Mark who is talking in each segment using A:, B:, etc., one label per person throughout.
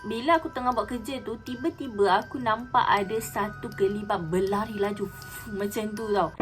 A: bila aku tengah buat kerja tu, tiba-tiba aku nampak ada satu kelibat berlari laju macam tu tau.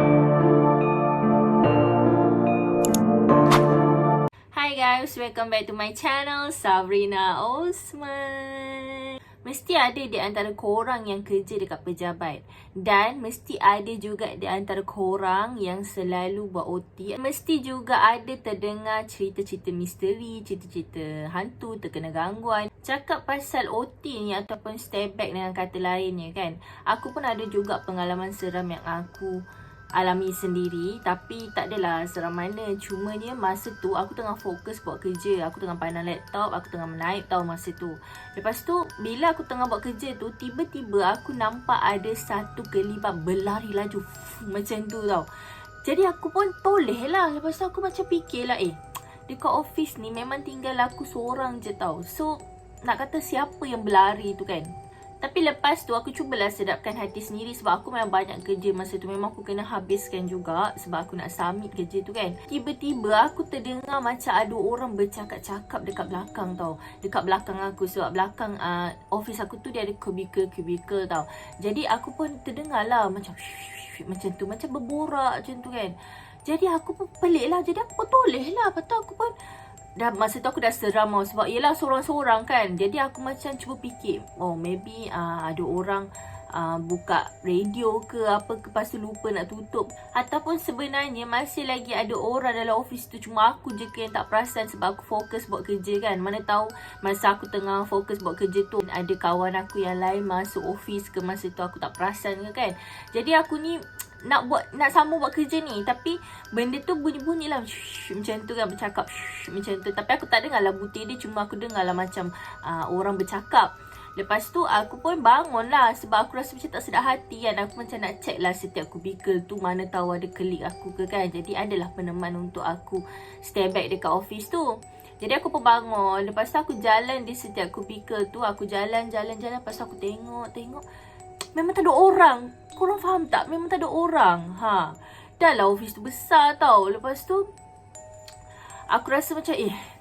A: Hi guys, welcome back to my channel, Sabrina Osman. Mesti ada di antara korang yang kerja dekat pejabat. Dan mesti ada juga di antara korang yang selalu buat OT. Mesti juga ada terdengar cerita-cerita misteri, cerita-cerita hantu, terkena gangguan. Cakap pasal OT ni ataupun stay back dengan kata lainnya kan. Aku pun ada juga pengalaman seram yang aku alami sendiri, tapi tak adalah seram mana. Cumanya masa tu aku tengah fokus buat kerja, aku tengah pandang laptop, aku tengah menaip tau masa tu. Lepas tu bila aku tengah buat kerja tu, tiba-tiba aku nampak ada satu kelibat berlari laju macam tu tau. Jadi aku pun toleh lah. Lepas tu aku macam fikir lah, dekat office ni memang tinggal aku seorang je tau. So nak kata siapa yang berlari tu kan. Tapi lepas tu aku cubalah sedapkan hati sendiri sebab aku memang banyak kerja masa tu. Memang aku kena habiskan juga sebab aku nak submit kerja tu kan. Tiba-tiba aku terdengar macam ada orang bercakap-cakap dekat belakang tau. Dekat belakang aku sebab belakang office aku tu dia ada kubikel tau. Jadi aku pun terdengar lah macam tu, macam berborak macam tu kan. Jadi aku pun pelik lah. Jadi aku pun toleh lah. Lepas tu aku pun masa tu aku dah seram tau. Sebab yelah sorang-sorang kan. Jadi aku macam cuba fikir, maybe ada orang buka radio ke apa ke, lepas tu lupa nak tutup. Ataupun sebenarnya masih lagi ada orang dalam office tu, cuma aku je yang tak perasan sebab aku fokus buat kerja kan. Mana tahu masa aku tengah fokus buat kerja tu ada kawan aku yang lain masuk office ke, masa tu aku tak perasan ke kan. Jadi aku ni nak sambung buat kerja ni, tapi benda tu bunyi-bunyi lah macam tu kan, bercakap macam tu. Tapi aku tak dengar lah butir dia, cuma aku dengar lah macam orang bercakap. Lepas tu aku pun bangun lah sebab aku rasa macam tak sedap hati kan. Aku macam nak check lah setiap kubikel tu, mana tahu ada klik aku ke kan. Jadi adalah peneman untuk aku stay back dekat office tu. Jadi aku pun bangun. Lepas tu aku jalan di setiap kubikel tu. Aku jalan. Lepas tu aku tengok. Memang tak ada orang. Korang faham tak? Memang tak ada orang. Dah lah office tu besar tau. Lepas tu aku rasa macam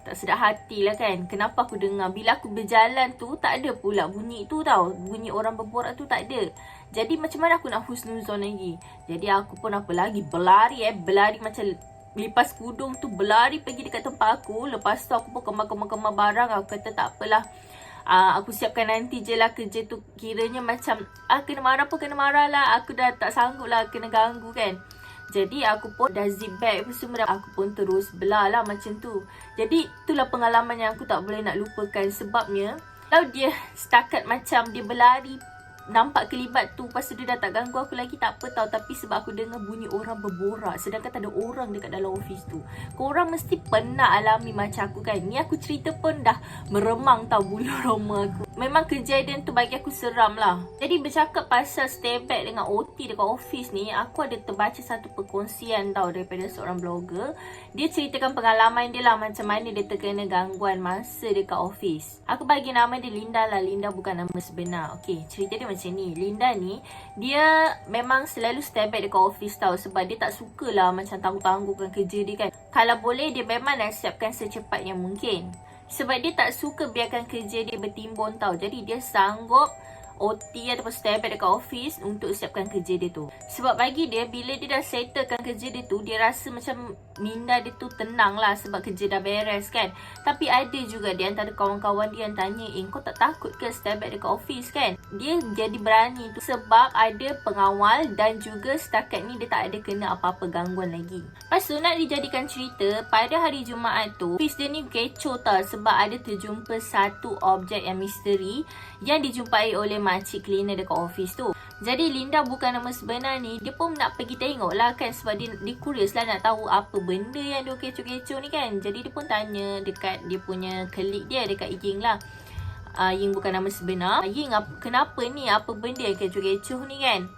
A: tak sedap hati lah kan. Kenapa aku dengar bila aku berjalan tu tak ada pula bunyi tu tau. Bunyi orang berborak tu tak ada. Jadi macam mana aku nak husnuzon lagi. Jadi aku pun berlari macam lipas kudung tu, berlari pergi dekat tempat aku. Lepas tu aku pun kemar barang. Aku kata tak apalah, aku siapkan nanti je lah kerja tu. Kiranya macam kena marah pun kena marah lah. Aku dah tak sanggup lah kena ganggu kan. Jadi aku pun dah zip bag semua. Aku pun terus belah lah macam tu. Jadi itulah pengalaman yang aku tak boleh nak lupakan. Sebabnya kalau dia setakat macam dia berlari, nampak kelibat tu, lepas tu dia dah tak ganggu aku lagi, tak apa tau. Tapi sebab aku dengar bunyi orang berborak, sedangkan tak ada orang dekat dalam office tu. Korang mesti pernah alami macam aku kan. Ni aku cerita pun dah meremang tau bulu roma aku. Memang kejadian tu bagi aku seram lah. Jadi bercakap pasal stay back dengan OT dekat office ni, aku ada terbaca satu perkongsian tau daripada seorang blogger. Dia ceritakan pengalaman dia lah, macam mana dia terkena gangguan masa dekat office. Aku bagi nama dia Linda lah. Linda bukan nama sebenar. Okay, cerita dia macam ni. Linda ni dia memang selalu stay back dekat office tau. Sebab dia tak sukalah macam tangguh-tangguhkan kerja dia kan. Kalau boleh dia memang nak siapkan secepatnya mungkin. Sebab dia tak suka biarkan kerja dia bertimbun tau. Jadi dia sanggup OT ataupun stay back dekat office untuk siapkan kerja dia tu. Sebab bagi dia, bila dia dah settlekan kerja dia tu, dia rasa macam minda dia tu tenang lah sebab kerja dah beres kan. Tapi ada juga di antara kawan-kawan dia yang tanya, kau tak takut ke stay back dekat office kan? Dia jadi berani tu sebab ada pengawal dan juga setakat ni dia tak ada kena apa-apa gangguan lagi. Lepas tu nak dijadikan cerita, pada hari Jumaat tu office dia ni kecoh tau. Sebab ada terjumpa satu objek yang misteri yang dijumpai oleh makcik cleaner dekat office tu. Jadi Linda bukan nama sebenar ni, dia pun nak pergi tengok lah kan. Sebab dia curious lah nak tahu apa benda yang dia kecoh-kecoh ni kan. Jadi dia pun tanya dekat dia punya colleague dia, dekat Ying lah. Ying bukan nama sebenar. Ying, kenapa ni? Apa benda yang kecoh-kecoh ni kan?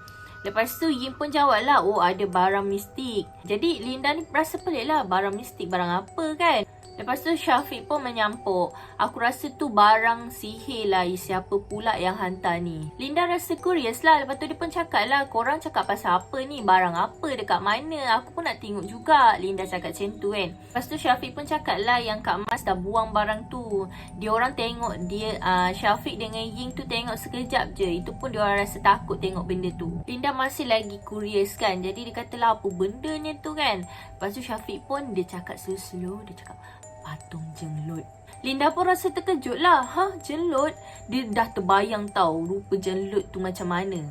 A: Lepas tu Ying pun jawab lah, ada barang mistik. Jadi Linda ni rasa pelik lah, barang mistik, barang apa kan? Lepas tu Syafiq pun menyampuk, aku rasa tu barang sihir lah, siapa pula yang hantar ni. Linda rasa curious lah. Lepas tu dia pun cakap lah, korang cakap pasal apa ni, barang apa, dekat mana, aku pun nak tengok juga. Linda cakap macam tu kan. Lepas tu Syafiq pun cakap lah yang Kak Mas dah buang barang tu. Dia orang tengok dia, Syafiq dengan Ying tu tengok sekejap je. Itu pun dia orang rasa takut tengok benda tu. Linda masih lagi curious kan. Jadi dia kata lah apa bendanya tu kan. Lepas tu Syafiq pun dia cakap slow-slow, dia cakap patung jenglot. Linda pun rasa terkejut lah. Jenglot? Dia dah terbayang tau rupa jenglot tu macam mana.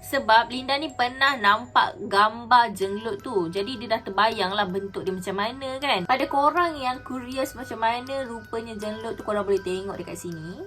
A: Sebab Linda ni pernah nampak gambar jenglot tu. Jadi dia dah terbayang lah bentuk dia macam mana kan. Pada korang yang curious macam mana rupanya jenglot tu, korang boleh tengok dekat sini.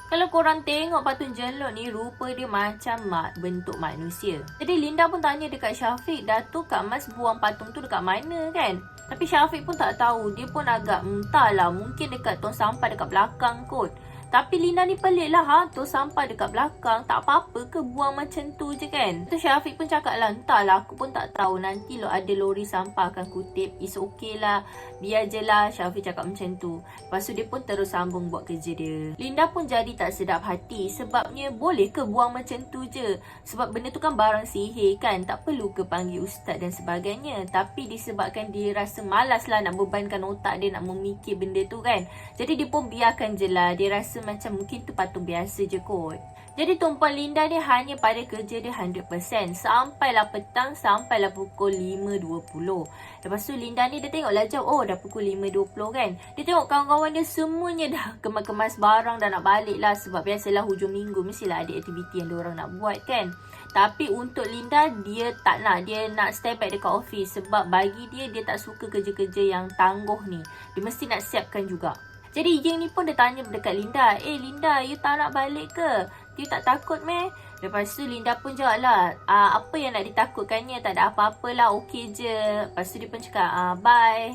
A: Kalau korang tengok patung jenglot ni, rupa dia macam bentuk manusia. Jadi Linda pun tanya dekat Syafiq, Datuk Kak Mas buang patung tu dekat mana kan? Tapi Syafiq pun tak tahu. Dia pun agak entahlah, mungkin dekat tong sampah dekat belakang kot. Tapi Linda ni pelik lah, tong sampah dekat belakang, tak apa-apa ke buang macam tu je kan? Tu Syafiq pun cakap lah, entahlah, aku pun tak tahu, nanti ada lori sampah akan kutip, it's okay lah, biar je lah. Syafiq cakap macam tu. Lepas tu dia pun terus sambung buat kerja dia. Linda pun jadi tak sedap hati, sebabnya boleh ke buang macam tu je? Sebab benda tu kan barang sihir kan, tak perlu ke panggil ustaz dan sebagainya. Tapi disebabkan dia rasa malas lah nak bebankan otak dia nak memikir benda tu kan, jadi dia pun biarkan je lah. Dia rasa macam mungkin tu patung biasa je kot. Jadi tumpuan Linda ni hanya pada kerja dia 100%. Sampailah petang, sampailah pukul 5.20. Lepas tu Linda ni dia tengoklah jam, oh dah pukul 5.20 kan. Dia tengok kawan-kawan dia semuanya dah kemas-kemas barang, dah nak balik lah. Sebab biasalah hujung minggu mestilah ada aktiviti yang diorang nak buat kan. Tapi untuk Linda, dia tak nak. Dia nak stay back dekat office. Sebab bagi dia tak suka kerja-kerja yang tangguh ni. Dia mesti nak siapkan juga. Jadi Ying ni pun dia tanya dekat Linda, Linda, you tak nak balik ke? You tak takut meh? Lepas tu Linda pun jawab lah, apa yang nak ditakutkannya, tak ada apa-apalah, okey je. Lepas tu dia pun cakap, bye,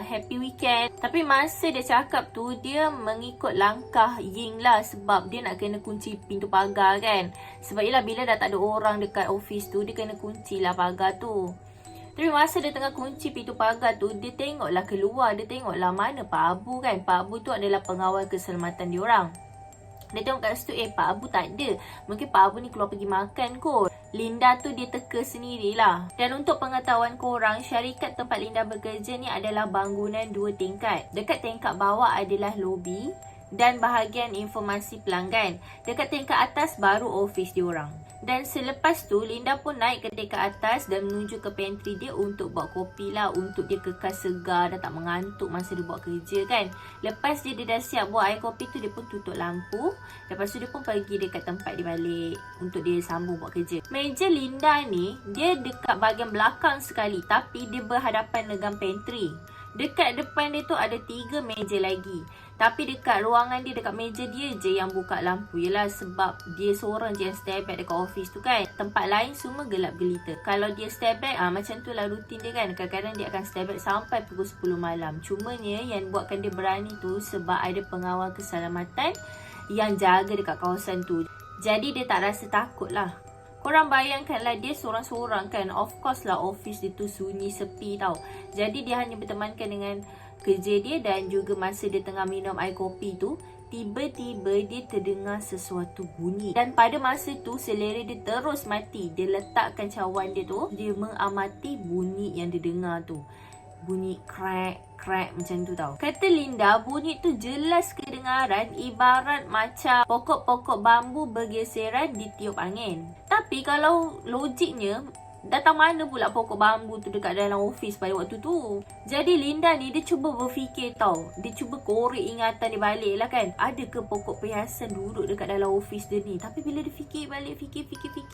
A: happy weekend. Tapi masa dia cakap tu, dia mengikut langkah Ying lah. Sebab dia nak kena kunci pintu pagar kan. Sebab yelah bila dah tak ada orang dekat office tu, dia kena kunci lah pagar tu. Tapi masa dia tengah kunci pintu pagar tu, dia tengoklah keluar. Dia tengoklah mana Pak Abu kan. Pak Abu tu adalah pengawal keselamatan diorang. Dia tengok kat situ, Pak Abu tak ada. Mungkin Pak Abu ni keluar pergi makan kot. Linda tu dia teka sendirilah. Dan untuk pengetahuan korang, syarikat tempat Linda bekerja ni adalah bangunan 2 tingkat. Dekat tingkat bawah adalah lobi dan bahagian informasi pelanggan. Dekat tingkat atas baru office diorang. Dan selepas tu Linda pun naik ke tingkat atas dan menuju ke pantry dia untuk buat kopi lah, untuk dia kekal segar dan tak mengantuk masa dia buat kerja kan. Lepas dia dah siap buat air kopi tu, dia pun tutup lampu. Lepas tu dia pun pergi dekat tempat dia balik untuk dia sambung buat kerja. Meja Linda ni dia dekat bahagian belakang sekali, tapi dia berhadapan dengan pantry. Dekat depan dia tu ada 3 meja lagi. Tapi dekat ruangan dia, dekat meja dia je yang buka lampu. Yelah sebab dia seorang je yang stay back dekat office tu kan. Tempat lain semua gelap gelita. Kalau dia stay back, macam tu lah rutin dia kan. Kadang-kadang dia akan stay back sampai pukul 10 malam. Cumanya yang buatkan dia berani tu sebab ada pengawal keselamatan yang jaga dekat kawasan tu. Jadi dia tak rasa takut lah. Korang bayangkanlah dia seorang-seorang kan. Of course lah office dia tu sunyi sepi tau. Jadi dia hanya bertemankan dengan kerja dia. Dan juga masa dia tengah minum air kopi tu, tiba-tiba dia terdengar sesuatu bunyi. Dan pada masa tu selera dia terus mati. Dia letakkan cawan dia tu, dia mengamati bunyi yang dia dengar tu. Bunyi crack macam tu tau. Kata Linda, bunyi tu jelas kedengaran ibarat macam pokok-pokok bambu bergeseran ditiup angin. Tapi kalau logiknya, datang mana pula pokok bambu tu dekat dalam office pada waktu tu? Jadi Linda ni dia cuba berfikir tau. Dia cuba korek ingatan dia balik lah kan. Ada ke pokok perhiasan duduk dekat dalam office dia ni? Tapi bila dia fikir balik, fikir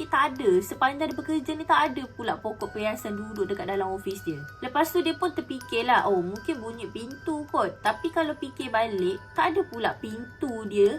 A: tak ada. Sepanjang dia bekerja ni tak ada pula pokok perhiasan duduk dekat dalam office dia. Lepas tu dia pun terfikirlah, oh mungkin bunyi pintu kot. Tapi kalau fikir balik, tak ada pula pintu dia.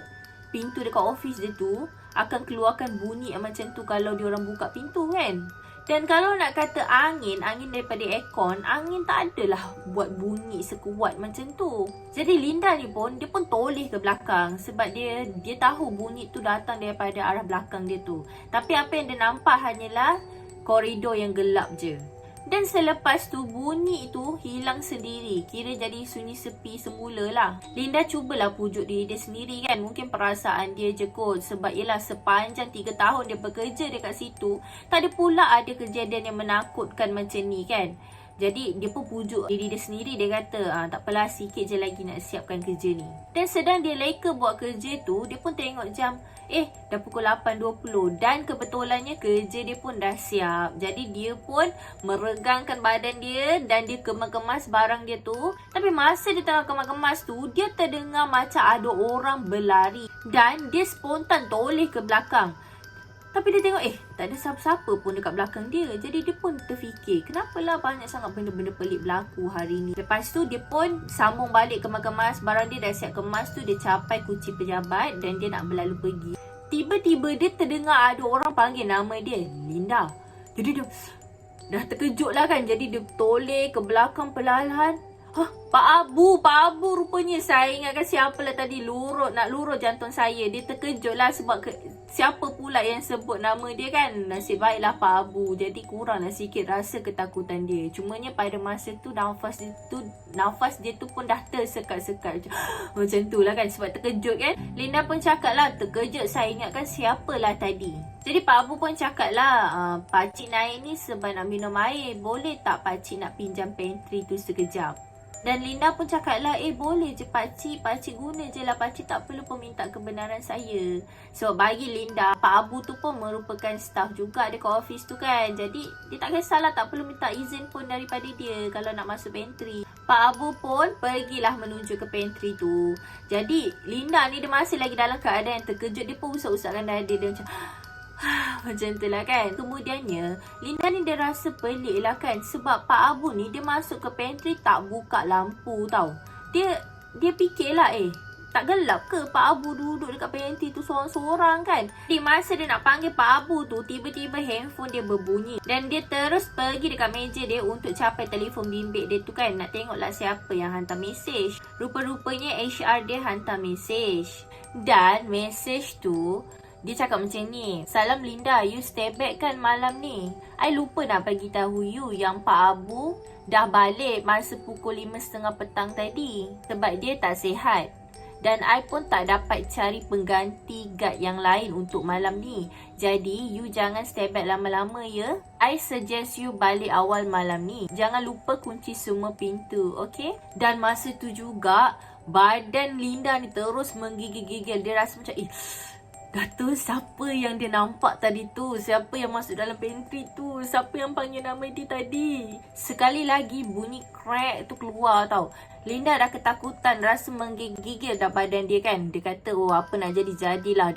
A: Pintu dekat office dia tu akan keluarkan bunyi yang macam tu kalau dia orang buka pintu kan. Dan kalau nak kata angin daripada aircon, angin tak adalah buat bunyi sekuat macam tu. Jadi Linda ni pun, dia pun toleh ke belakang sebab dia tahu bunyi tu datang daripada arah belakang dia tu. Tapi apa yang dia nampak hanyalah koridor yang gelap je. Dan selepas tu bunyi tu hilang sendiri. Kira jadi sunyi sepi semula lah. Linda cubalah pujuk diri dia sendiri kan. Mungkin perasaan dia je kot. Sebab yelah sepanjang 3 tahun dia bekerja dekat situ, tak ada pula ada kejadian yang menakutkan macam ni kan. Jadi dia pun pujuk diri dia sendiri. Dia kata tak apalah, sikit je lagi nak siapkan kerja ni. Dan sedang dia leka buat kerja tu, dia pun tengok jam. Dah pukul 8.20 dan kebetulannya kerja dia pun dah siap. Jadi dia pun meregangkan badan dia dan dia kemas-kemas barang dia tu. Tapi masa dia tengah kemas-kemas tu, dia terdengar macam ada orang berlari. Dan dia spontan toleh ke belakang. Tapi dia tengok tak ada siapa-siapa pun dekat belakang dia. Jadi dia pun terfikir, kenapalah banyak sangat benda-benda pelik berlaku hari ni. Lepas tu dia pun sambung balik kemas-kemas barang dia. Dah siap kemas tu, dia capai kunci pejabat dan dia nak berlalu pergi. Tiba-tiba dia terdengar ada orang panggil nama dia, Linda. Jadi dia dah terkejut lah kan. Jadi dia toleh ke belakang perlahan-lahan. Pak Abu rupanya. Saya ingatkan siapa lah tadi. Nak lurut jantung saya. Dia terkejut lah sebab siapa pula yang sebut nama dia kan. Nasib baiklah Pak Abu. Jadi kuranglah sikit rasa ketakutan dia. Cumanya pada masa tu nafas dia tu pun dah tersekat-sekat. Macam tu lah kan, sebab terkejut kan. Linda pun cakap lah, terkejut saya ingatkan siapalah tadi. Jadi Pak Abu pun cakap lah, pakcik naik ni sebab nak minum air. Boleh tak pakcik nak pinjam pantry tu sekejap? Dan Linda pun cakap lah, boleh je pakcik guna je lah, pakcik tak perlu pun minta kebenaran saya. So bagi Linda, Pak Abu tu pun merupakan staff juga dekat office tu kan. Jadi dia tak kisahlah, tak perlu minta izin pun daripada dia kalau nak masuk pantry. Pak Abu pun pergilah menuju ke pantry tu. Jadi Linda ni dia masih lagi dalam keadaan yang terkejut. Dia pun usap-usapkan dada dia macam macam tu lah kan. Kemudiannya Linda ni dia rasa pelik lah kan. Sebab Pak Abu ni dia masuk ke pantry tak buka lampu tau. Dia fikir lah tak gelap ke Pak Abu duduk dekat pantry tu seorang-seorang kan. Di masa dia nak panggil Pak Abu tu, tiba-tiba handphone dia berbunyi. Dan dia terus pergi dekat meja dia untuk capai telefon bimbit dia tu kan. Nak tengoklah siapa yang hantar mesej. Rupa-rupanya HR dia hantar mesej. Dan mesej tu dia cakap macam ni, "Salam Linda, you stay back kan malam ni? I lupa nak bagi tahu you yang Pak Abu dah balik masa pukul 5.30 petang tadi. Sebab dia tak sihat. Dan I pun tak dapat cari pengganti guard yang lain untuk malam ni. Jadi you jangan stay back lama-lama ya. I suggest you balik awal malam ni. Jangan lupa kunci semua pintu, okay?" Dan masa tu juga badan Linda ni terus menggigil-gigil. Dia rasa macam kata siapa yang dia nampak tadi tu? Siapa yang masuk dalam pantry tu? Siapa yang panggil nama dia tadi? Sekali lagi bunyi crack tu keluar tau. Linda dah ketakutan, rasa menggigil dah badan dia kan. Dia kata apa nak jadi-jadilah.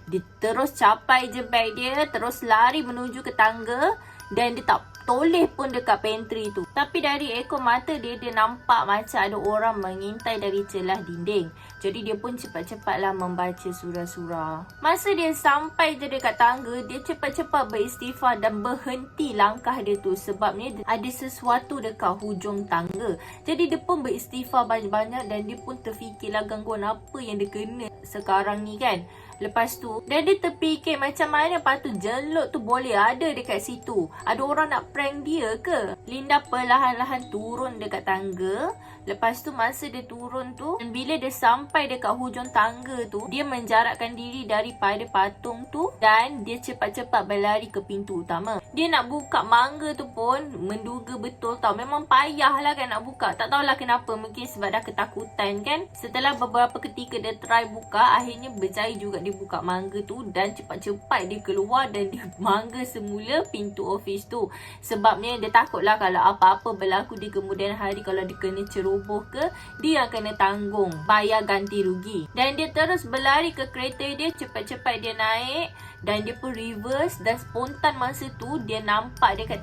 A: Dia terus capai je beg dia, terus lari menuju ke tangga. Dan dia tak toleh pun dekat pantry tu. Tapi dari ekor mata dia nampak macam ada orang mengintai dari celah dinding. Jadi dia pun cepat-cepatlah membaca surah-surah. Masa dia sampai je dekat tangga, dia cepat-cepat beristighfar dan berhenti langkah dia tu. Sebabnya ada sesuatu dekat hujung tangga. Jadi dia pun beristighfar banyak-banyak dan dia pun terfikirlah gangguan apa yang dia kena sekarang ni kan. Lepas tu, dan dia terfikir macam mana patut jeluk tu boleh ada dekat situ. Ada orang nak prank dia ke? Linda perlahan-lahan turun dekat tangga. Lepas tu masa dia turun tu, dan bila dia sampai dekat hujung tangga tu, dia menjarakkan diri daripada patung tu dan dia cepat-cepat berlari ke pintu utama. Dia nak buka mangga tu pun menduga betul tau. Memang payah lah kan nak buka. Tak tahulah kenapa, mungkin sebab dah ketakutan kan. Setelah beberapa ketika dia try buka, akhirnya berjaya juga dia buka mangga tu dan cepat-cepat dia keluar dan dia mangga semula pintu office tu. Sebabnya dia takutlah kalau apa-apa berlaku di kemudian hari, kalau dia kena ceroboh ke, dia yang kena tanggung bayar ganti rugi. Dan dia terus berlari ke kereta dia, cepat-cepat dia naik dan dia pun reverse. Dan spontan masa tu dia nampak dekat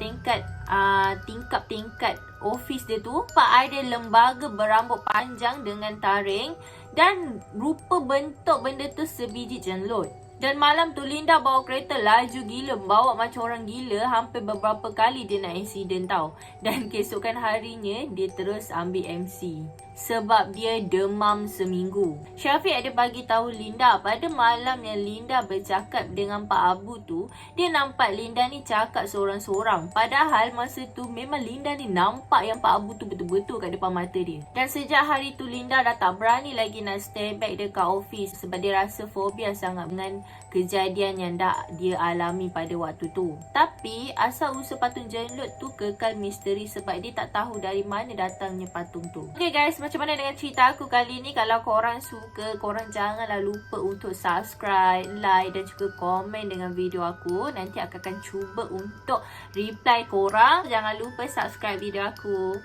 A: tingkap-tingkat office dia tu ada lembaga berambut panjang dengan taring dan rupa bentuk benda tu sebiji jenlot. Dan malam tu Linda bawa kereta laju gila, bawa macam orang gila. Hampir beberapa kali dia nak insiden tau. Dan keesokan harinya dia terus ambil MC sebab dia demam seminggu. Syafiq ada bagi tahu Linda pada malam yang Linda bercakap dengan Pak Abu tu, dia nampak Linda ni cakap seorang-seorang. Padahal masa tu memang Linda ni nampak yang Pak Abu tu betul-betul kat depan mata dia. Dan sejak hari tu Linda dah tak berani lagi nak stay back dekat office sebab dia rasa fobia sangat dengan kejadian yang dah dia alami pada waktu tu. Tapi asal usul patung jenlut tu kekal misteri sebab dia tak tahu dari mana datangnya patung tu. Okay guys, macam mana dengan cerita aku kali ni? Kalau korang suka, korang janganlah lupa untuk subscribe, like dan juga komen dengan video aku. Nanti aku akan cuba untuk reply korang. Jangan lupa subscribe video aku.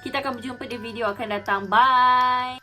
A: Kita akan berjumpa di video akan datang. Bye!